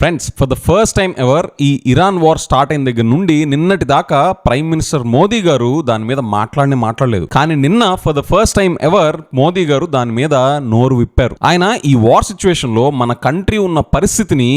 Friends, for the first time ever ఈ Iran war start అయిన దగ్గర నుండి నిన్నటి దాకా ప్రైమ్ మినిస్టర్ మోదీ గారు దాని మీద మాట్లాడలేదు. కానీ నిన్న for the first time ever Modi గారు దాని మీద నోరు విప్పారు. ఆయన ఈ వార్ సిచ్యువేషన్ లో మన కంట్రీ ఉన్న పరిస్థితిని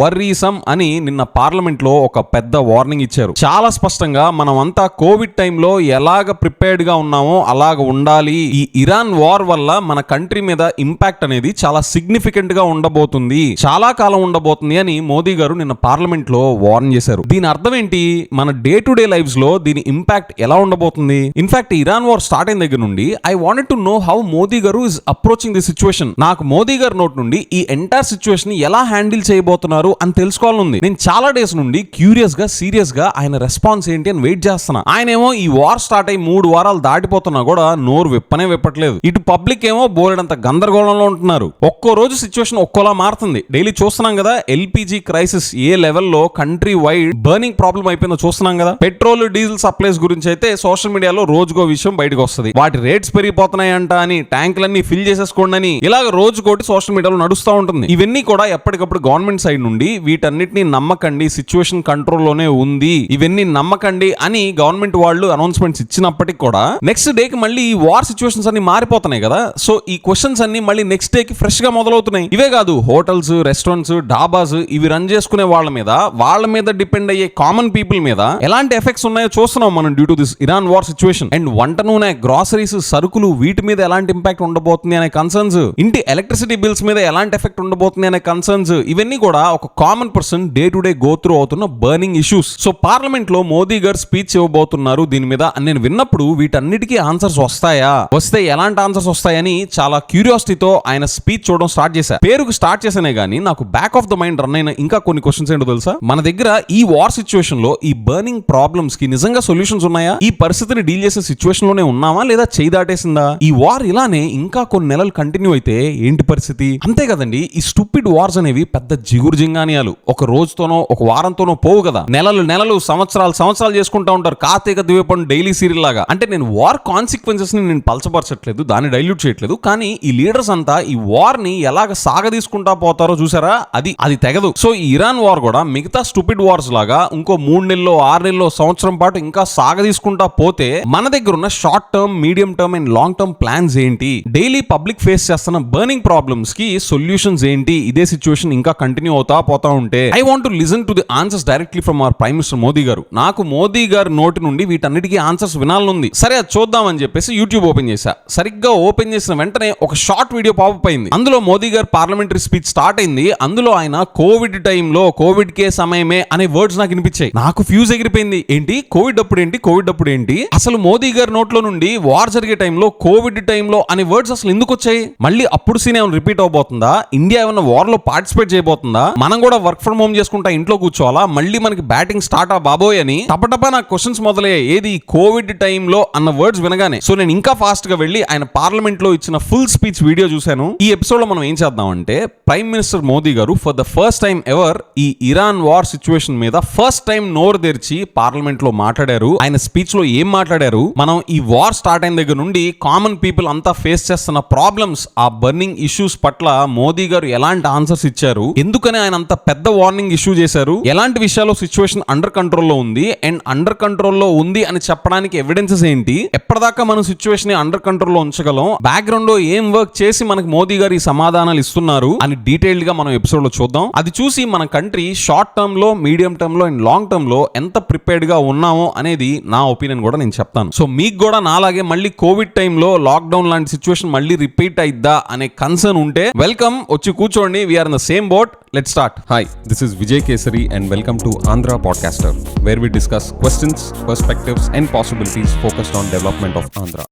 వర్రీసమ్ అని నిన్న పార్లమెంట్ లో ఒక పెద్ద వార్నింగ్ ఇచ్చారు. చాలా స్పష్టంగా మనం అంతా కోవిడ్ టైంలో ఎలాగ ప్రిపేర్డ్ గా ఉన్నామో అలాగ ఉండాలి. ఈ ఇరాన్ వార్ వల్ల మన కంట్రీ మీద ఇంపాక్ట్ అనేది చాలా సిగ్నిఫికెంట్ గా ఉండబోతుంది, చాలా కాలం ఉండబోతుంది అని మోదీ గారు నిన్న పార్లమెంట్ లో వార్న్ చేశారు. దీని అర్థం ఏంటి? మన డే టు డే లైఫ్స్ లో దీని ఇంపాక్ట్ ఎలా ఉండబోతుంది? ఇన్ఫాక్ట్ ఇరాన్ వార్ స్టార్ట్ అయిన దగ్గర నుండి I wanted to know how Modi గారు ఇస్ అప్రోచింగ్ ది సిచ్యువేషన్. నాకు మోదీ గారి నోట్ నుండి ఈ ఎంటైర్ సిచ్యువేషన్ ఎలా హ్యాండిల్ చేయబోతున్నారు అని తెలుసుకోవాలనుంది. నేను చాలా డేస్ నుండి క్యూరియస్ గా సీరియస్ గా ఆయన రెస్పాన్స్ ఏంటి అని వెయిట్ చేస్తున్నా. ఆయనేమో ఈ వార్ స్టార్ట్ అయ్యి 3 వారాలు దాటిపోతున్నా కూడా నోరు విప్పట్లేదు. ఇటు పబ్లిక్ ఏమో బోలెడంత గందరగోళంలో ఉంటున్నారు. ఒక్కో రోజు సిచ్యువేషన్ ఒక్కోలా మారుతుంది. డైలీ చూస్తున్నాం కదా, ఎల్పిజి క్రైసిస్ ఏ లెవెల్లో కంట్రీ వైడ్ బర్నింగ్ ప్రాబ్లం అయిపోయిందో చూస్తున్నాం కదా. పెట్రోల్ డీజిల్ సప్లైస్ గురించి అయితే సోషల్ మీడియాలో రోజుకో విషయం బయటకు వస్తుంది. వాటి రేట్స్ పెరిగిపోతున్నాయంట అని, ట్యాంకులన్నీ ఫిల్ చేసేసుకోండి అని, ఇలాగ రోజుకోటి సోషల్ మీడియాలో నడుస్తూ ఉంటుంది. ఇవన్నీ కూడా ఎప్పటికప్పుడు గవర్నమెంట్ సైడ్ నుండి వీటన్నిటిని నమ్మకండి, సిచ్యువేషన్ కంట్రోల్లోనే ఉంది, ఇవన్నీ నమ్మకండి అని గవర్నమెంట్ వాళ్ళు అనౌన్స్మెంట్స్ ఇచ్చినప్పటికీ కూడా నెక్స్ట్ డేకి మళ్ళీ ఈ వార్ సిచ్యువేషన్స్ అన్ని మారిపోతున్నాయి కదా. సో ఈ క్వశ్చన్స్ అన్ని మళ్ళీ నెక్స్ట్ డే కి ఫ్రెష్ గా మొదలవుతున్నాయి. ఇవే కాదు, హోటల్స్, రెస్టారెంట్స్, డాబాస్ ఇవి రన్ చేసుకునే వాళ్ళ మీద డిపెండ్ అయ్యే కామన్ పీపుల్ మీద ఎలాంటి ఎఫెక్ట్స్ ఉన్నాయో చూస్తున్నాం మనం due to this Iran war situation. And వంట నూనె, గ్రాసరీస్, సరుకులు వీటి మీద ఎలాంటి ఇంపాక్ట్ ఉండబోతుంది అనే కన్సర్న్స్, ఇంటి ఎలక్ట్రిసిటీ బిల్స్ మీద ఎలాంటి ఎఫెక్ట్ ఉండబోతుంది అనే కన్సర్న్స్, ఇవన్నీ కూడా ఒక common person day to day go through అవుతున్న బర్నింగ్ ఇష్యూస్. సో పార్లమెంట్ లో మోదీ గారు స్పీచ్ ఇవ్వబోతున్నారు దీని మీద అని నేను విన్నప్పుడు వీటన్నిటికీ ఆన్సర్స్ వస్తాయా, వస్తే ఎలాంటి ఆన్సర్స్ వస్తాయని చాలా క్యూరియాసిటీతో ఆయన స్పీచ్ చూడడం స్టార్ట్ చేశా. పేరుకు స్టార్ట్ చేశానే గానీ నాకు back of the mind run అయిన ఇంకా కొన్ని క్వశ్చన్స్ ఏంటో తెలుసా? మన దగ్గర ఈ వార్ సిచ్యువేషన్ లో ఈ బర్నింగ్ ప్రాబ్లమ్స్ కి నిజంగా సొల్యూషన్స్ ఉన్నాయా? ఈ పరిస్థితిని డీల్ చేసే సిచ్యువేషన్ లోనే ఉన్నామా లేదా చేయి దాటేసిందా? ఈ వార్ ఇలానే ఇంకా కొన్ని నెలలు కంటిన్యూ అయితే ఏంటి పరిస్థితి? అంతే కదండి, ఈ స్టూపిడ్ వార్స్ అనేవి పెద్ద జిగురు జింగానియాలు. ఒక రోజుతోనో ఒక వారంతోనో పోవు కదా, నెలలు సంవత్సరాలు చేసుకుంటా ఉంటారు. కార్తీక ద్వీపం డైలీ సీరియల్ లాగా. అంటే నేను వార్ కాన్సిక్వెన్సెస్ ని నేను పలచపరచట్లేదు, దాన్ని డైల్యూట్ చేయట్లేదు. కానీ ఈ లీడర్స్ అంతా ఈ వార్ ని ఎలాగ సాగదీసుకుంటా పోతారో చూసారా, అది తెగదు. సో ఈ ఇరాన్ వార్ కూడా మిగతా స్టూపిడ్ వార్స్ లాగా ఇంకో 3 నెలల్లో 6 నెలల్లో సంవత్సరం పాటు ఇంకా సాగదీసుకుంటా పోతే మన దగ్గర ఉన్న short term, medium term and long term plans ఏంటి? డైలీ పబ్లిక్ ఫేస్ చేస్తున్న బర్నింగ్ ప్రాబ్లమ్స్ కి సొల్యూషన్స్ ఏంటి? ఇదే సిచ్యువేషన్ ఇంకా కంటిన్యూ అవుతా పోతా ఉంటే I want to listen to the answers directly from our prime minister Modi గారు. నాకు మోదీ గారి నోటి నుండి వీటన్నిటికీ ఆన్సర్స్ వినాలనుంది. సరే అది చూద్దామని చెప్పేసి యూట్యూబ్ ఓపెన్ చేశా. సరిగ్గా ఓపెన్ చేసిన వెంటనే ఒక షార్ట్ వీడియో పాపప్ అయింది. అందులో మోదీ గారు పార్లమెంటరీ స్పీచ్ స్టార్ట్ అయింది. అందులో ఆయన కోవిడ్ టైంలో కోవిడ్ కే సమయమే అనే వర్డ్స్ నాకు వినిపించాయి. నాకు ఫ్యూజ్ ఎగిరిపోయింది. ఏంటి కోవిడ్ అప్పుడు ఏంటి? అసలు మోదీ గారి నోట్లో నుండి వార్ జరిగే టైంలో, కోవిడ్ టైంలో అనే వర్డ్స్ అసలు ఎందుకు వచ్చాయి? మళ్ళీ అప్పుడు సీన్ ఏమైనా రిపీట్ అవబోతుందా? ఇండియా ఏమైనా వార్ లో పార్టిసిపేట్ చేయబోతుందా? మనం కూడా వర్క్ ఫ్రమ్ హోమ్ చేసుకుంటా ఇంట్లో కూర్చోవాలా? మళ్ళీ మనకి బ్యాటింగ్ స్టార్ట్ బాబోయ్ అని టపటపా నాకు క్వశ్చన్స్ మొదలయ్యాయి. ఏది కోవిడ్ టైంలో అన్న వర్డ్స్ వినగానే. సో నేను ఇంకా ఫాస్ట్ గా వెళ్ళి ఆయన పార్లమెంట్ లో ఇచ్చిన ఫుల్ స్పీచ్ వీడియో చూశాను. ఈ ఎపిసోడ్ లో మనం ఏం చేద్దాం అంటే, ప్రైమ్ మినిస్టర్ మోదీ గారు for the first time ever ఈ ఇరాన్ వార్ సిచ్యువేషన్ మీద ఫస్ట్ టైం నోరు తెరిచి పార్లమెంట్ లో మాట్లాడారు. ఆయన స్పీచ్ లో ఏం మాట్లాడారు, మనం ఈ వార్ స్టార్ట్ అయిన దగ్గర నుండి కామన్ పీపుల్ అంతా ఫేస్ చేస్తున్న ప్రాబ్లమ్స్, ఆ బర్నింగ్ ఇష్యూస్ పట్ల మోదీ గారు ఎలాంటి ఆన్సర్స్ ఇచ్చారు, ఎందుకని ఆయన అంత పెద్ద వార్నింగ్ ఇష్యూ చేశారు, ఎలాంటి విషయాల్లో సిచ్యువేషన్ అండర్ కంట్రోల్లో ఉంది అండ్ అండర్ కంట్రోల్లో ఉంది అని చెప్పడానికి ఎవిడెన్సెస్ ఏంటి, ఎప్పటిదాకా మనం సిచ్యువేషన్ ని అండర్ కంట్రోల్లో ఉంచగలం, బ్యాక్గ్రౌండ్ లో ఏం వర్క్ చేసి మనకు మోదీ గారు ఈ సమాధానాలు ఇస్తున్నారు అని డీటెయిల్డ్ గా మనం ఎపిసోడ్ లో చూద్దాం. అది చూసి మన కంట్రీ షార్ట్ టర్మ్ లో, మీడియం టర్మ్ లో అండ్ లాంగ్ టర్మ్ లో ఎంత ప్రిపేర్డ్ గా ఉన్నామో అనేది నా ఒపీనియన్ కూడా నేను చెప్తాను. సో మీకు కూడా నాలాగే మళ్ళీ కోవిడ్ టైంలో లాక్డౌన్ లాంటి సిచ్యువేషన్ మళ్ళీ రిపీట్ అయిద్దా అనే కన్సర్న్ ఉంటే వెల్కమ్, వచ్చి కూర్చోండి. We're in the same boat. Let's start. Hi, this is Vijay Kesari and welcome to Andhra Podcaster, where we discuss questions, perspectives and possibilities focused on development of Andhra.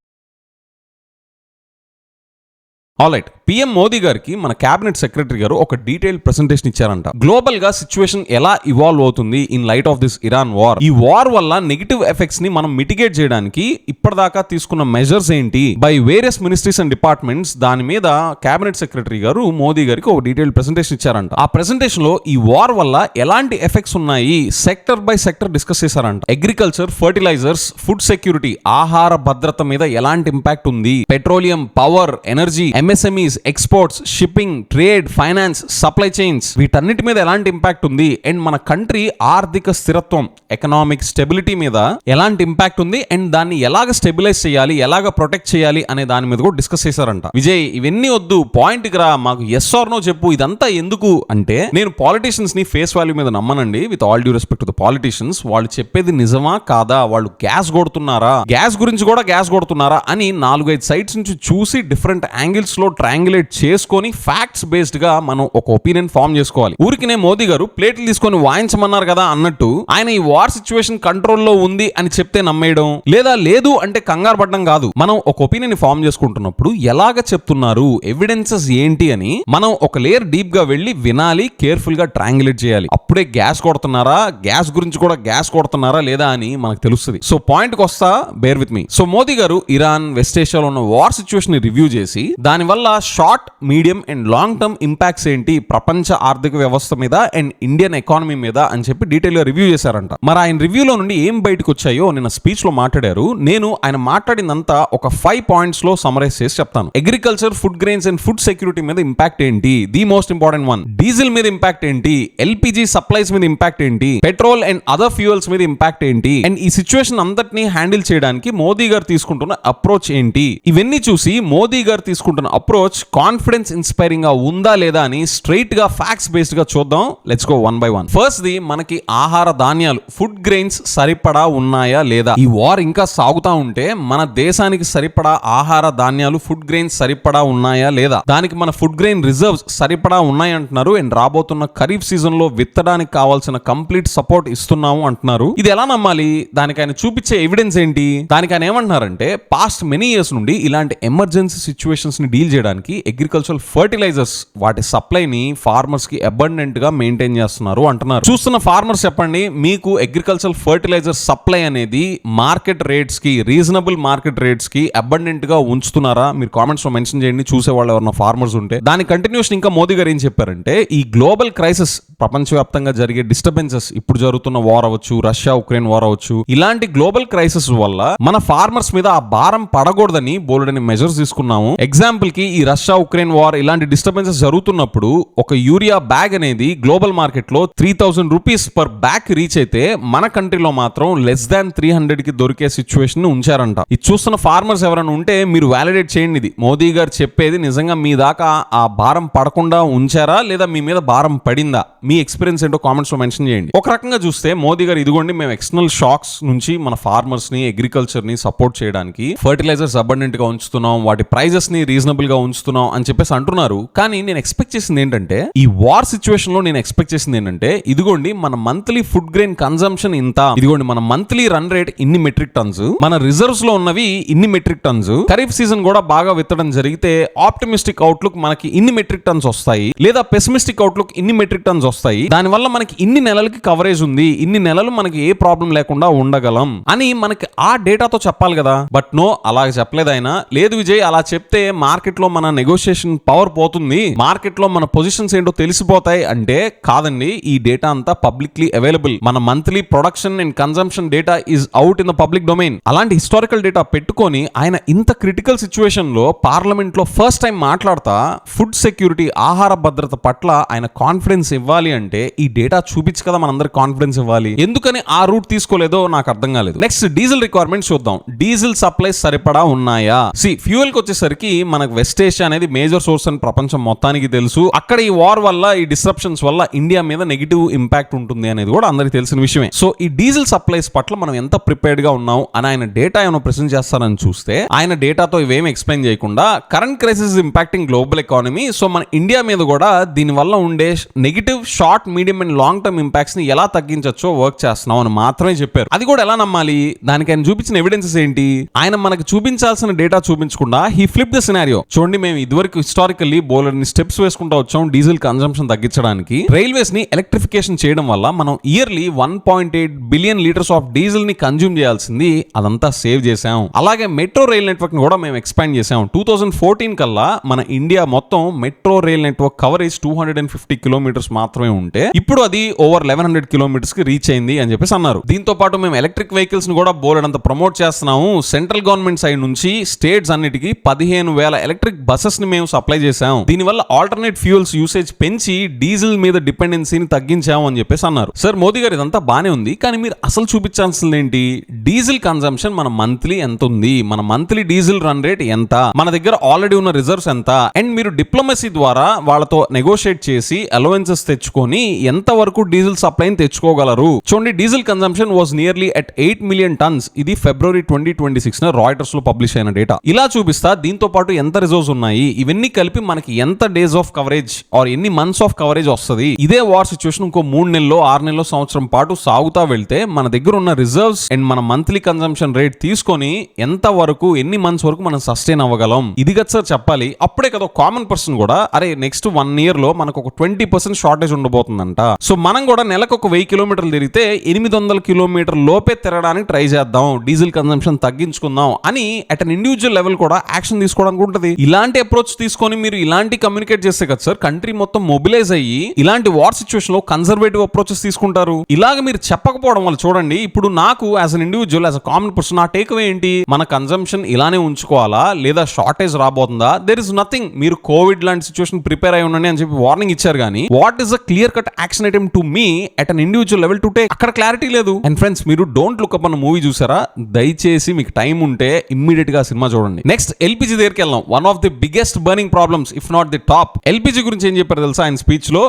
Alright, PM Modi గారికి మన cabinet secretary గారు ఒక detailed presentation ఇచ్చారంట. Global గా situation ఎలా evolve అవుతుంది in light of this Iran war, ఈ war వల్ల నెగిటివ్ ఎఫెక్ట్స్ ని మనం మిటిగేట్ చేయడానికి ఇప్పటిదాకా తీసుకున్న మెజర్స్ ఏంటి by various ministries and departments, దాని మీద క్యాబినెట్ సెక్రటరీ గారు మోదీ గారికి ఒక డీటెయిల్డ్ ప్రెజెంటేషన్ ఇచ్చారంట. ఆ ప్రెజెంటేషన్ లో ఈ వార్ వల్ల ఎలాంటి ఎఫెక్ట్స్ ఉన్నాయి సెక్టర్ బై సెక్టర్ డిస్కస్ చేశారంట. అగ్రికల్చర్, ఫర్టిలైజర్స్, ఫుడ్ సెక్యూరిటీ, ఆహార భద్రత మీద ఎలాంటి ఇంపాక్ట్ ఉంది, petroleum, power, energy, MSMEs, exports, shipping, trade, finance, supply chains వీటన్నిటి మీద ఎలాంటి ఇంపాక్ట్ ఉంది అండ్ మన కంట్రీ ఆర్థిక స్థిరత్వం, ఎకనామిక్ స్టెబిలిటీ మీద ఎలాంటి ఇంపాక్ట్ ఉంది అండ్ దాన్ని ఎలాగ స్టెబిలైజ్ చేయాలి, ఎలాగ ప్రొటెక్ట్ చేయాలి అనే దాని మీద కూడా డిస్కస్ చేశారంట. విజయ్ ఇవన్నీ వద్దు, పాయింట్ కి రా, మాకు ఎస్ ఆర్ నో చెప్పు, ఇదంతా ఎందుకు అంటే నేను పాలిటిషియన్స్ ని ఫేస్ వాల్యూ మీద నమ్మనండి. With all due respect to the politicians, వాళ్ళు చెప్పేది నిజమా కాదా, వాళ్ళు గ్యాస్ కొడుతున్నారా, గ్యాస్ గురించి కూడా గ్యాస్ కొడుతున్నారా అని 4-5 సైట్స్ నుంచి చూసి డిఫరెంట్ యాంగిల్స్ లో ట్రయాంగులేట్ చేసుకొని ఫ్యాక్ట్స్ బేస్డ్ గా మనం ఒక ఒపీనియన్ ఫార్మ్ చేసుకోవాలి. ఊరికినే మోదీ గారు ప్లేట్లు తీసుకొని వాయించమన్నారు కదా అన్నట్టు ఆయన ఈ వార్ సిచ్యువేషన్ కంట్రోల్లో ఉంది అని చెప్తే నమ్మేయడం, లేదా లేదు అంటే కంగారు పడడం కాదు. మనం ఒక ఒపీనియన్ ఫార్మ్ చేసుకుంటున్నప్పుడు ఎలాగ చెప్తున్నారు, ఎవిడెన్సెస్ ఏంటి అని మనం ఒక లేయర్ డీప్ గా వెళ్ళి వినాలి, కేర్ఫుల్ గా ట్రయాంగులేట్ చేయాలి. అప్పుడే గ్యాస్ కొడుతున్నారా, గ్యాస్ గురించి కూడా గ్యాస్ కొడుతున్నారా లేదా అని మనకు తెలుస్తుంది. సో పాయింట్ కి వస్తా, bear with me. So Modi garu Iran, west ఏషియాలో ఉన్న వార్ సిచ్యువేషన్ ని రివ్యూ చేసి దాని వల్ల short, medium and long term impacts ఏంటి ప్రపంచ ఆర్థిక వ్యవస్థ మీద అండ్ ఇండియన్ ఎకానమీ మీద అని చెప్పి డీటెయిల్ గా రివ్యూ చేశారంట. మరి ఆయన రివ్యూలో నుండి ఏం బయటకు వచ్చాయో నిన్న స్పీచ్ లో మాట్లాడారు. నేను ఆయన మాట్లాడిందంతా ఒక 5 పాయింట్స్ లో సమరైజ్ చేసి చెప్తాను. Agriculture, food grains and food security మీద ఇంపాక్ట్ ఏంటి, the most important one. Diesel మీద ఇంపాక్ట్ ఏంటి, ఎల్పిజి సప్లైస్ మీద ఇంపాక్ట్ ఏంటి, పెట్రోల్ అండ్ అదర్ ఫ్యూయల్స్ మీద ఇంపాక్ట్ ఏంటి అండ్ ఈ సిచ్యువేషన్ అంతటిని హ్యాండిల్ చేయడానికి మోదీ గారు తీసుకుంటున్న అప్రోచ్ ఏంటి, ఇవన్నీ చూసి మోదీ గారు తీసుకుంటున్న అప్రోచ్ కాన్ఫిడెన్స్ ఇన్స్పైరింగ్ గా ఉందా లేదా అని స్ట్రైట్ గా ఫ్యాక్ట్స్ బేస్డ్ గా చూద్దాం. Let's go one by one. First the మనకి ఆహార ధాన్యాలు, ఫుడ్ గ్రెయిన్స్ సరిపడా ఉన్నాయా లేదా. ఈ వార్ ఇంకా సాగుతా ఉంటే మన దేశానికి సరిపడా ఆహార ధాన్యాలు, ఫుడ్ గ్రెయిన్స్ సరిపడా ఉన్నాయా లేదా, దానికి మన ఫుడ్ గ్రెయిన్ రిజర్వ్స్ సరిపడా ఉన్నాయంటున్నారు అండ్ రాబోతున్న ఖరీఫ్ సీజన్ లో విత్తడానికి కావాల్సిన కంప్లీట్ సపోర్ట్ ఇస్తున్నాము అంటున్నారు. ఇది ఎలా నమ్మాలి, దానికి ఆయన చూపించే ఎవిడెన్స్ ఏంటి, దానికి ఆయన ఏమంటున్నారంటే పాస్ట్ మెనీ ఇయర్స్ నుండి ఇలాంటి ఎమర్జెన్సీ సిచ్యువేషన్స్ ని డీల్ చేయడానికి అగ్రికల్చరల్ ఫర్టిలైజర్స్ వాటి సప్లైని ఫార్మర్స్ కి అబండెంట్ గా మెయింటైన్ చేస్తున్నారు అంటున్నారు. చూస్తున్న ఫార్మర్స్ చెప్పండి, మీకు అగ్రికల్చరల్ ఫర్టిలైజర్ సప్లై అనేది మార్కెట్ రేట్స్ కి, రీజనబుల్ మార్కెట్ రేట్స్ కి అబండెంట్ గా ఉంచుతున్నారా? మీరు కామెంట్స్ లో మెన్షన్ చేయండి, చూసే వాళ్ళు ఎవరైనా ఫార్మర్స్ ఉంటే. దాని కంటిన్యూషన్ ఇంకా మోదీ గారు ఏం చెప్పారంటే ఈ గ్లోబల్ క్రైసిస్, ప్రపంచవ్యాప్తంగా జరిగే డిస్టర్బెన్సెస్, ఇప్పుడు జరుగుతున్న వార్ అవ్వచ్చు, రష్యా ఉక్రెయిన్ వార్ అవ్వచ్చు, ఇలాంటి గ్లోబల్ క్రైసిస్ వల్ల మన ఫార్మర్స్ మీద ఆ భారం పడకూడదని బోల్డని మెజర్స్ తీసుకున్నాము. ఎగ్జాంపుల్ కి ఈ రష్యా ఉక్రెయిన్ వార్ ఇలాంటి డిస్టర్బెన్సెస్ జరుగుతున్నప్పుడు ఒక యూరియా బ్యాగ్ అనేది గ్లోబల్ మార్కెట్ లో 3000 రూపీస్ పర్ బ్యాగ్ రీచ్ అయితే మన కంట్రీలో మాత్రం లెస్ దాన్ 300 కి దొరికే సిచ్యువేషన్ ఉంచారంట. ఇది చూస్తున్న ఫార్మర్స్ ఎవరైనా ఉంటే మీరు వ్యాలిడేట్ చేయండి, ఇది మోదీ గారు చెప్పేది నిజంగా మీ దాకా ఆ భారం పడకుండా ఉంచారా లేదా మీ మీద భారం పడిందా? మీ ఎక్స్పీరియన్స్ ఏంటో కామెంట్స్ లో మెన్షన్ చేయండి. ఒక రకంగా చూస్తే మోదీ గారు ఇదిగోండి మేము ఎక్స్టర్నల్ షాక్స్ నుంచి మన ఫార్మర్స్ ని, అగ్రికల్చర్ ని సపోర్ట్ చేయడానికి ఫర్టిలైజర్స్ అబండెంట్ గా ఉంచుతున్నాం, వాటి ప్రైజెస్ ని రీజనబుల్ గా ఉంచుతున్నాం అని చెప్పేసి అంటున్నారు. కానీ నేను ఎక్స్పెక్ట్ చేసింది ఏంటంటే ఈ వార్ సిచ్యువేషన్ లో నేను ఎక్స్పెక్ట్ చేసింది ఏంటంటే ఇదిగోండి మన మంత్లీ ఫుడ్ గ్రెయిన్ కన్సంప్షన్ ఇంత, ఇదిగోండి మన మంత్లీ రన్ రేట్ ఇన్ని మెట్రిక్ టన్స్, మన రిజర్వ్స్ లో ఉన్నవి ఇన్ని మెట్రిక్ టన్స్, ఖరీఫ్ సీజన్ కూడా బాగా విత్తడం జరిగితే ఆప్టిమిస్టిక్ అవుట్లుక్ మనకి ఇన్ని మెట్రిక్ టన్స్ వస్తాయి, లేదా పెసిమిస్టిక్ అవుట్లుక్ ఇన్ని మెట్రిక్ టన్స్ వస్తాయి, దానివల్ల మనకి ఇన్ని నెలలకి కవరేజ్ ఉంది, ఇన్ని నెలలు మనకి ఏ ప్రాబ్లం లేకుండా ఉండగలం అని మనకి ఆ డేటాతో చెప్పాలి కదా. బట్ నో, అలా చెప్పలేదు ఆయన. లేదు విజయ్, అలా చెప్తే మార్కెట్ లో మన నెగోషియేషన్ పవర్ పోతుంది, మార్కెట్ లో మన పొజిషన్స్ ఏంటో తెలిసిపోతాయి అంటే కాదండి. ఈ డేటా అంతా పబ్లిక్లీ అవైలబుల్. మన monthly production and consumption data is out in the public domain. అలాంటి హిస్టారికల్ డేటా పెట్టుకొని ఆయన ఇంత క్రిటికల్ సిచ్యువేషన్ లో పార్లమెంట్ లో ఫస్ట్ టైం మాట్లాడతా ఫుడ్ సెక్యూరిటీ, ఆహార భద్రత పట్ల ఆయన కాన్ఫిడెన్స్ ఇవ్వాలి అంటే ఈ డేటా చూపించి కదా మనందరికి కాన్ఫిడెన్స్ ఇవ్వాలి. ఎందుకని ఆ రూట్ తీసుకోలేదో నాకు అర్థం కాలేదు. నెక్స్ట్ డీజిల్ రిక్వైర్మెంట్స్ చూద్దాం. డీజిల్ సప్లైస్ సరిపడా ఉన్నాయా? ఫ్యూయల్ కి వచ్చేసరికి మనకు వెస్ట్ ఏషియా అనేది మేజర్ సోర్స్ అని ప్రపంచం మొత్తానికి తెలుసు. అక్కడ ఈ వార్ వల్ల, ఈ డిస్రప్షన్స్ వల్ల ఇండియా మీద నెగిటివ్ ఇంపాక్ట్ ఉంటుంది అనేది కూడా అందరికి తెలిసిన విషయమే. సో ఈ డీజిల్ సప్లైస్ పట్ల మనం ఎంత ప్రిపేర్డ్ గా ఉన్నాం అని ఆయన డేటా ఏమైనా ప్రెజెంట్ చేస్తారని చూస్తే ఆయన డేటాతో ఇవేమి ఎక్స్ప్లెయిన్ చేయకుండా current crisis impacting global economy, so మన ఇండియా మీద కూడా దీని వల్ల ఉండే negative short, medium and long term impacts ని ఎలా తగ్గించొచ్చో వర్క్ చేస్తున్నాం అని మాత్రమే చెప్పారు. అది కూడా ఎలా నమ్మాలి, దానికి ఆయన చూపించిన ఎవిడెన్సెస్ ఏంటి? ఆయన మనకు చూపించాల్సిన డేటా చూపించకుండా హీ ఫ్లిప్ ద సినారియో. చూడండి, మేము ఇదివరకు హిస్టారికల్లీ బోలెడన్ని స్టెప్స్ వేసుకుంటూ వచ్చాం డీజిల్ కన్సంప్షన్ తగ్గించడానికి. రైల్వేస్ ని ఎలక్ట్రిఫికేషన్ చేయడం వల్ల మనం yearly 1.8 billion litres of diesel ని కన్జ్యూమ్ చేయాల్సింది అదంతా సేవ్ చేసాం. అలాగే మెట్రో రైల్ నెట్వర్క్ ని కూడా మేము ఎక్స్పాండ్ చేసాం. 2014 కల్లా మన ఇండియా మొత్తం metro rail network coverage 250 kilometres మాత్రమే ఉంటే ఇప్పుడు అది ఓవర్ 1100 కిలోమీటర్స్ కి రీచ్ అయింది అని చెప్పేసి అన్నారు. దీంతో పాటు మేము ఎలక్ట్రిక్ వెహికల్స్ ని కూడా బోలెడంత ప్రమోట్ చేస్తున్నాము. సెంట్రల్ గవర్నమెంట్ సైడ్ నుంచి స్టేట్స్ అన్నిటికీ 15,000 ఎలక్ట్రిక్ బసెస్ ని మేము సప్లై చేశాం, దీనివల్ల ఆల్టర్నేట్ ఫ్యూయల్స్ యూసేజ్ పెంచి డీజిల్ మీద డిపెండెన్సీని తగ్గించాం అని చెప్పేసి అన్నారు. సార్ మోదీ గారు ఇదంతా బానే ఉంది, కానీ మీరు అసలు చూపించాల్సింది ఏంటి? డీజిల్ కన్సంప్షన్ మన మంత్లీ ఎంత ఉంది, మన మంత్లీ డీజిల్ రన్ రేట్ ఎంత, మన దగ్గర ఆల్రెడీ ఉన్న రిజర్వ్స్ ఎంత, అండ్ మీరు డిప్లొమసీ ద్వారా వాళ్ళతో నెగోషియేట్ చేసి అలవెన్సెస్ తెచ్చుకొని ఎంత వరకు డీజిల్ సప్లైని తెచ్చుకోగలరు. చూడండి, diesel consumption was nearly at 8 million tons. ఇది ఫిబ్రవరి 2026 రాయిటర్స్ లో పబ్లిష్ అయిన డేటా. ఇలా చూపిస్తా దీంతో పాటు ఎంత రిజర్వ్స్ ఉన్నాయి, ఇవన్నీ కలిపి మనకి ఎంత డేస్ ఆఫ్ కవరేజ్ ఆర్ ఎన్ని మంత్స్ ఆఫ్ కవరేజ్ వస్తుంది. ఇదే వార్ సిచ్యువేషన్ ఇంకో 3 నెలల్లో 6 నెలల్లో సంవత్సరం పాటు సాగుతా వెళ్తే మన దగ్గర ఉన్న రిజర్వ్స్ అండ్ మన మంత్లీ కన్సంప్షన్ రేట్ తీసుకొని ఎంత వరకు ఎన్ని మంత్స్ వరకు మనం సస్టైన్ అవ్వగలం, ఇది కదా సార్ చెప్పాలి. అప్పుడే కదా కామన్ పర్సన్ కూడా అరే నెక్స్ట్ 1 ఇయర్ లో మనకు ఒక 20% షార్టేజ్ ఉండబోతుందంట. సో మనం కూడా నెలకు ఒక 1000 కిలోమీటర్లు తిరిగితే 800 కిలోమీటర్ లోపే తిరగడానికి ట్రై చేద్దాం, డీజిల్ కన్సంప్షన్ తగ్గించుకుందాం అని అట్ అన్ ఇండివిజువల్ లెవెల్ కూడా యాక్షన్ తీసుకోవడానికి ఉంటుంది. ఇలాంటి అప్రోచ్ తీసుకొని మీరు ఇలాంటి కమ్యూనికేట్ చేస్తే కదా సార్ కంట్రీ మొత్తం మొబిలైజ్ అయ్యి ఇలాంటి వార్ సిచ్యువేషన్ లో కన్సర్వేటివ్ అప్రోచెస్ తీసుకుంటారు. ఇలాగ మీరు చెప్పకపోవడం వల్ల చూడండి, ఇప్పుడు నాకు as an individual as a common person నా టేక్ అవే ఏంటి, మన కన్సంప్షన్ ఇలానే ఉంచుకోవాలా లేదా షార్టేజ్ రాబోతుందా? There is nothing. మీరు కోవిడ్ లాంటి సిచ్యువేషన్ ప్రిపేర్ అయి ఉండండి అని చెప్పి వార్నింగ్ ఇచ్చారు, కానీ what is a clear cut action item to me at an individual level to take? అక్కడ క్లారిటీ లేదు. అండ్ ఫ్రెండ్స్, మీరు డోంట్ లుక్ అప్ అన్న మూవీ చూసారా? దయచేసి మీకు టైం ఉంటే ఇమ్మీడియట్ గా సినిమా చూడండి. నెక్స్ట్ ఎల్పిజి దగ్గరికి వెళ్దాం. One of the biggest burning problems if not the top. LPG గురించి ఏం చెప్పారు తెలుసా ఆయన స్పీచ్ లో?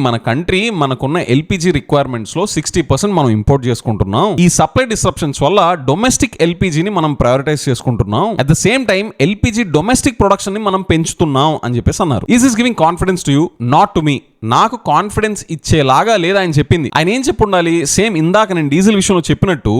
మన కంట్రీ మనకున్న ఎల్పిజి రిక్వైర్మెంట్స్ లో 60% మనం ఇంపోర్ట్ చేసుకుంటున్నాం. ఈ సప్లై డిస్రప్షన్స్ వల్ల డొమెస్టిక్ ఎల్పిజిని మనం ప్రయారిటైజ్ చేసుకుంటున్నాం. At the same time LPG domestic production ని మనం పెంచుతున్నాం అని చెప్పేసి అన్నారు. Is this giving confidence to you? Not to me. నాకు కాన్ఫిడెన్స్ ఇచ్చేలాగా లేదా ఆయన చెప్పింది. ఆయన ఏం చెప్పు ఉండాలి? సేమ్ ఇందాక నేను డీజిల్ విషయంలో చెప్పినట్టు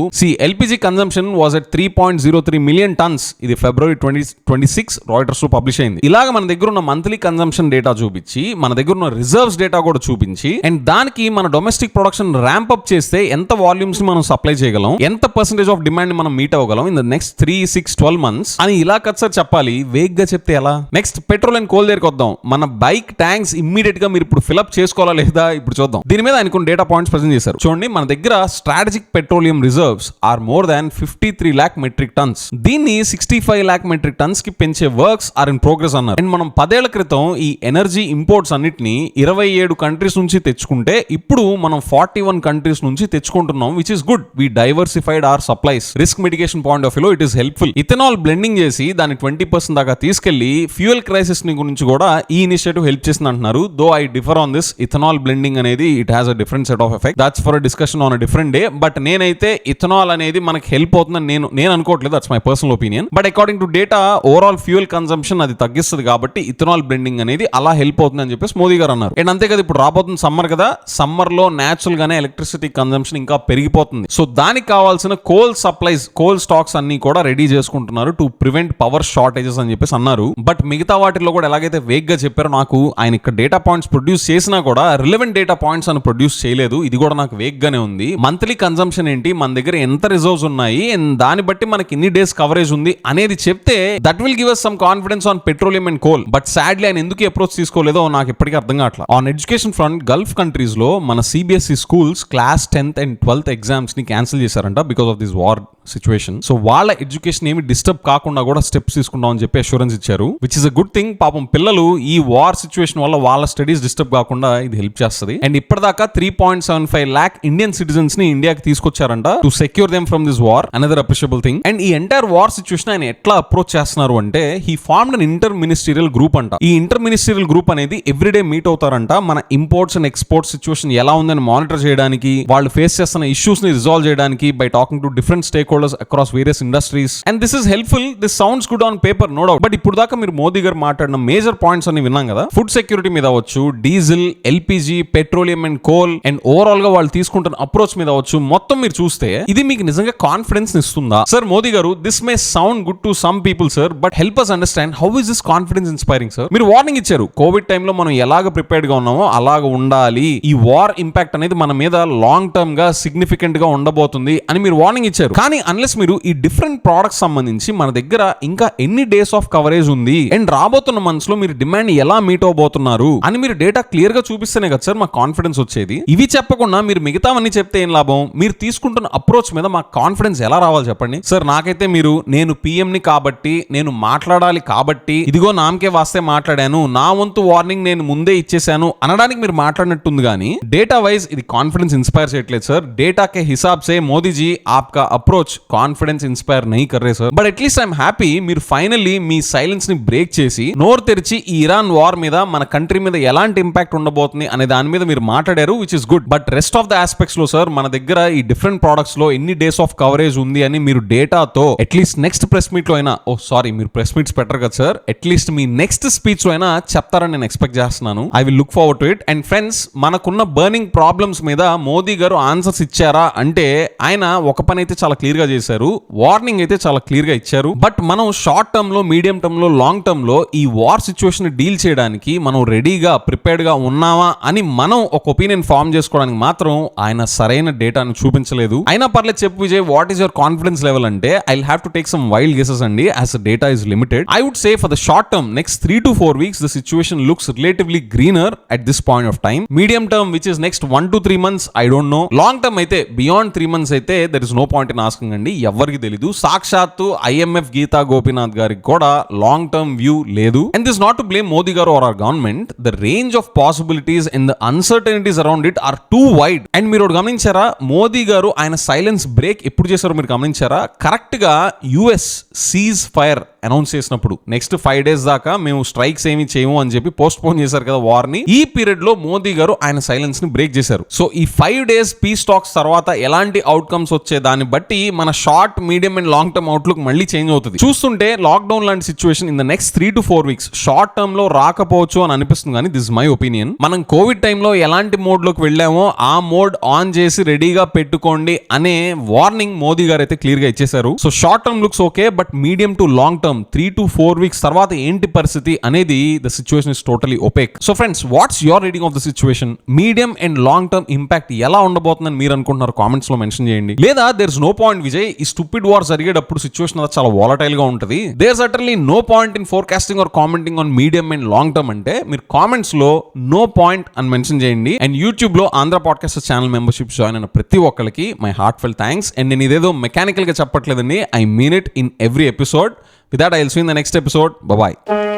LPG consumption was at 3.03 million tons. ఇది ఫిబ్రవరి 2026 రాయిటర్స్ లో పబ్లిష్ అయింది. ఇలాగ మన దగ్గర ఉన్న మంత్లీ కన్సంప్షన్ డేటా చూపించి, మన దగ్గర ఉన్న రిజర్వ్స్ డేటా కూడా చూపించి, అండ్ దానికి మన డొమెస్టిక్ ప్రొడక్షన్ ర్యాంప్ అప్ చేస్తే ఎంత వాల్యూమ్స్ ని మనం సప్లై చేయగలం, ఎంత పర్సెంటేజ్ ఆఫ్ డిమాండ్ ని మనం meet అవ్వగలం in the next 3, 6, 12 months అని ఇలా కదా సార్ చెప్పాలి. వేగ్ గా చెప్తే ఎలా? నెక్స్ట్ పెట్రోల్ అండ్ కోల్ దగ్గరికి వద్దాం. మన బైక్ ట్యాంక్స్ ఇమ్మీడియట్ గా మీరు ఇప్పుడు ఫిల్అప్ చేసుకోవాలా లేదా ఇప్పుడు చూద్దాం. దీని మీద ఆయన కొన్ని డేటా పాయింట్స్ ప్రెజెంట్ చేశారు. చూడండి, మన దగ్గర strategic petroleum reserves are more than 53 lakh metric tons. దీన్ని 65 lakh మెట్రిక్ టన్స్ కి పెంచే వర్క్స్ ఆర్ ఇన్ ప్రోగ్రెస్ అన్నారు. అండ్ మనం 10 ఏళ్ల క్రితం ఈ ఎనర్జీ ఇంపోర్ట్స్ అన్నిటిని 27 కంట్రీస్ నుంచి తెచ్చుకుంటే ఇప్పుడు మనం 41 కంట్రీస్ నుంచి తెచ్చుకుంటున్నాం, which is good. We diversified our supplies. Risk mitigation point of view లో it is helpful. Ethanol blending చేసి దాన్ని 20% దాకా తీసుకెళ్లి ఫ్యూయల్ క్రైసిస్ ని గురించి కూడా ఈ ఇనిషియేటివ్ హెల్ప్ చేసింది అంటున్నారు. Though I differ on this. Ethanol blending అనేది it has a different set of effect. That's for a discussion on a different day. But నేనైతే ఇథనాల్ అనేది మనకి హెల్ప్ అవుతుందని నేను అనుకోవట్లేదు. That's my personal opinion. But according to data overall fuel consumption అది తగ్గిస్తుంది కాబట్టి ఇథనాల్ బ్లెండింగ్ అనేది అలా హెల్ప్ అవుతుంది అని చెప్పేసి మోదీ గారు అన్నారు. అండ్ అంతే కదా, ఇప్పుడు రాబోతుంది సమ్మర్ కదా, సమ్మర్ లో నేచురల్ గానే ఎలక్ట్రిసిటీ కన్సంప్షన్ ఇంకా పెరిగిపోతుంది. సో దానికి కావాల్సిన కోల్ సప్లైస్, కోల్ స్టాక్స్ అన్ని కూడా రెడీ చేసుకుంటున్నారు టు ప్రివెంట్ పవర్ షార్టేజెస్ అని చెప్పేసి అన్నారు. బట్ మిగతా వాటిలో కూడా ఎలాగైతే వేగ్ గా చెప్పారో, నాకు ఆయన ఇక్కడ డేటా పాయింట్స్ ప్రొడ్యూస్ చేసినా కూడా రిలవెంట్ డేటా పాయింట్స్ అని ప్రొడ్యూస్ చేయలేదు. ఇది కూడా నాకు వేగ్ గానే ఉంది. మంత్లీ కన్సంప్షన్ ఏంటి, మన దగ్గర ఎంత రిజర్వ్స్ ఉన్నాయి, దాన్ని బట్టి మనకి ఎన్ని డేస్ కవరేజ్ ఉంది అనేది చెప్తే that will give us some confidence on petroleum and coal. But sadly ఆయన ఎందుకు అప్రోచ్ తీసుకోలేదో నాకు ఇప్పటికీ అర్థం కావట్లేదు. On education front Gulf countries లో మన CBSE schools class 10th and 12th exams ని క్యాన్సిల్ చేశారంట because of this war situation. So వాళ్ళ ఎడ్యుకేషన్ ఏమి డిస్టర్బ్ కాకుండా కూడా స్టెప్స్ తీసుకుంటాం అని చెప్పి అష్యూరెన్స్ ఇచ్చారు, which is a good thing. పాపం పిల్లలు ఈ వార్ సిచ్యువేషన్ వల్ల వాళ్ళ స్టడీస్ డిస్టర్బ్ కాకుండా ఇది హెల్ప్ చేస్తుంది. అండ్ ఇప్పటిదాకా 3.75 lakh ఇండియన్ సిటిజన్స్ ని ఇండియాకి తీసుకొచ్చారంట to secure them from this war. Another appreciable thing. And ఈ ఎంటైర్ వార్ సిచ్యువేషన్ ఆయన ఎట్లా అప్రోచ్ చేస్తున్నారు అంటే, he formed an inter ministerial group అంట. ఈ ఇంటర్ మినిస్టీరియల్ గ్రూప్ అనేది ఎవ్రీడే మీట్ అవుతారంట. మన ఇంపోర్ట్స్ అండ్ ఎక్స్పోర్ట్స్ సిచ్యువేషన్ ఎలా ఉందని మానిటర్ చేయడానికి, వాళ్ళు ఫేస్ చేస్తున్న ఇష్యూస్ ని రిజాల్వ్ చేయడానికి by talking to different stakeholders across various industries. And this is helpful. This sounds good on paper, no doubt. But ఇప్పుడు దాకా మీరు మోదీ గారు మాట్లాడిన మేజర్ పాయింట్స్ అన్ని విన్నాం కదా. ఫుడ్ సెక్యూరిటీ మీద అవచ్చు, diesel, LPG, petroleum and coal, and overall గా వాళ్ళు తీసుకుంటున్న అప్రోచ్ మీద అవచ్చు, మొత్తం మీరు చూస్తే ఇది మీకు నిజంగా కాన్ఫిడెన్స్ ఇస్తుందా? సార్ మోదీ గారు, this may sound good to some people sir, but help us understand how is this confidence inspiring sir. మీరు వార్నింగ్ ఇచ్చారు, కోవిడ్ టైంలో మనం ఎలాగ ప్రిపేర్డ్ గా ఉన్నామో అలాగ ఉండాలి, ఈ వార్ ఇంపాక్ట్ అనేది మన మీద లాంగ్ టర్మ్ గా సిగ్నిఫికెంట్ గా ఉండబోతుంది అని మీరు వార్నింగ్ ఇచ్చారు. కానీ అన్లెస్ మీరు ఈ డిఫరెంట్ ప్రొడక్ట్స్ సంబంధించి మన దగ్గర ఇంకా ఎన్ని డేస్ ఆఫ్ కవరేజ్ ఉంది అండ్ రాబోతున్న మంత్స్ లో మీరు డిమాండ్ ఎలా మీట్ అవబోతున్నారు అని మీరు డేటా క్లియర్ గా చూపిస్తేనే కదా సార్ మాకు కాన్ఫిడెన్స్ వచ్చేది. ఇవి చెప్పకుండా మీరు మిగతావన్నీ చెప్తే ఏం లాభం? మీరు తీసుకుంటున్న అప్రోచ్ మీద మాకు కాన్ఫిడెన్స్ ఎలా రావాలి చెప్పండి సార్. నాకైతే మీరు నేను PM ని కాబట్టి నేను మాట్లాడాలి కాబట్టి ఇదిగో నామకే వాస్తే మాట్లాడాను, నా వంతు వార్నింగ్ నేను ముందే ఇచ్చేసాను అనడానికి మీరు మాట్లాడినట్టుంది కానీ డేటా వైజ్ ఇది కాన్ఫిడెన్స్ ఇన్స్పైర్ చేయట్లేదు సార్. డేటా के हिसाब से मोदी जी आपका अप्रोच कॉन्फिडेंस इंस्पायर नहीं कर रहे sir. But at least I am happy మీరు ఫైనల్లీ మీ సైలెన్స్ ని బ్రేక్ చేసి నోరు తెరిచి ఈ ఇరాన్ వార్ మీద మన కంట్రీ మీద ఎలాంటి ఇంపాక్ట్ ఉండబోతుంది అనే దాని మీద మీరు మాట్లాడారు, which is good. But rest of the aspects లో సార్ మన దగ్గర ఈ డిఫరెంట్ ప్రొడక్ట్స్ లో ఎన్ని డేస్ ఆఫ్ కవరేజ్ ఉంది అని మీరు డేటాతో అట్లీస్ట్ నెక్స్ట్ ప్రెస్ మీట్ లో అయినా, మీరు ప్రెస్ మీట్స్ పెట్టరు కదా సార్, అట్లీస్ట్ మీ నెక్స్ట్ స్పీచ్ లో అయినా చెప్తారని నేను ఎక్స్పెక్ట్ చేస్తున్నాను. I will look forward to it. And friends, మనకున్న బర్నింగ్ ప్రాబ్లమ్స్ మీద మోదీ గారు ఆన్సర్స్ ఇచ్చారా అంటే ఆయన ఒక పని అయితే చాలా క్లియర్ గా చేశారు, వార్నింగ్ అయితే చాలా క్లియర్ గా ఇచ్చారు. బట్ మనం షార్ట్ టర్మ్ లో, మీడియం టర్మ్ లో, లాంగ్ టర్మ్ లో ఈ వార్ సిచ్యువేషన్ డీల్ చేయడానికి మనం రెడీగా ప్రిపేర్డ్ గా ఉన్నావా అని మనం ఒక ఒపీనియన్ ఫార్మ్ చేసుకోవడానికి మాత్రం ఆయన సరైన డేటాను చూపించలేదు. అయినా పర్లేదు చెప్పు Vijay, what is your confidence level అంటే I will have to take some wild guesses అండి, as data is limited. I would say for the short term next 3 to 4 weeks the situation looks relatively greener at this point of time. Medium term, which is next 1 to 3 months, I don't know. Long term అయితే beyond 3 months అయితే there is no point in asking అండి, ఎవరికి తెలీదు. సాక్షాత్తు IMF Geeta Gopinath గారికి కూడా long term view లేదు. And this not to blame Modi garu or our government, the range of possibilities and the uncertainties around it are too wide. And మీరు గమనించారా, మోదీ గారు ఆయన సైలెన్స్ బ్రేక్ ఎప్పుడు చేశారో మీరు గమనించారా? కరెక్ట్ గా US సీజ్ ఫైర్ అనౌన్స్ చేసినప్పుడు నెక్స్ట్ 5 days దాకా మేము స్ట్రైక్స్ ఏమి చేయము అని చెప్పి పోస్ట్ పోన్ చేశారు కదా వార్ ని. ఈ పీరియడ్ లో మోదీ గారు ఆయన సైలెన్స్ ని బ్రేక్ చేశారు. సో ఈ 5 days పీస్ టాక్స్ తర్వాత ఎలాంటి అవుట్కమ్స్ వచ్చే దాన్ని బట్టి మన short, medium and long term outlook మళ్ళీ చేంజ్ అవుతుంది. చూస్తుంటే లాక్డౌన్ లాంటి situation in the next 3 to 4 weeks short term లో రాకపోవచ్చు అని అనిపిస్తుంది. కానీ దిస్ మై ఒపీనియన్. మనం కోవిడ్ టైంలో ఎలాంటి మోడ్ లోకి వెళ్ళామో ఆ మోడ్ ఆన్ చేసి రెడీగా పెట్టుకోండి అనే వార్నింగ్ మోదీ గారు అయితే క్లియర్ గా ఇచ్చేశారు. So short term looks okay, but medium to long term 3 to 4 weeks తర్వాత ఏంటి పరిస్థితి అనేది the situation is totally opaque. So friends, what's your reading of the situation? Medium and long term impact ఎలా ఉండబోతుందని మీరు అనుకుంటున్నారు? కామెంట్స్ లో mention చేయండి. లేదా there is no point Vijay, ఈ స్టూపిడ్ వార్ జరిగేటప్పుడు సిచ్యువేషన్ అంతా చాలా వాలటైల్ గా ఉంటుంది, there certainly no point in forecasting or commenting on medium and long term అంటే మీరు కామెంట్స్ లో నో పాయింట్ అని మెన్షన్ చేయండి. అండ్ యూట్యూబ్ లో Andhra podcast channel membership join అయిన ప్రతి ఒక్కరికి my heartfelt thanks. And నేను ఇదేదో మెకానికల్ గా చెప్పట్లేదండి, I mean it in every episode. With that, I'll see you in the next episode. Bye-bye.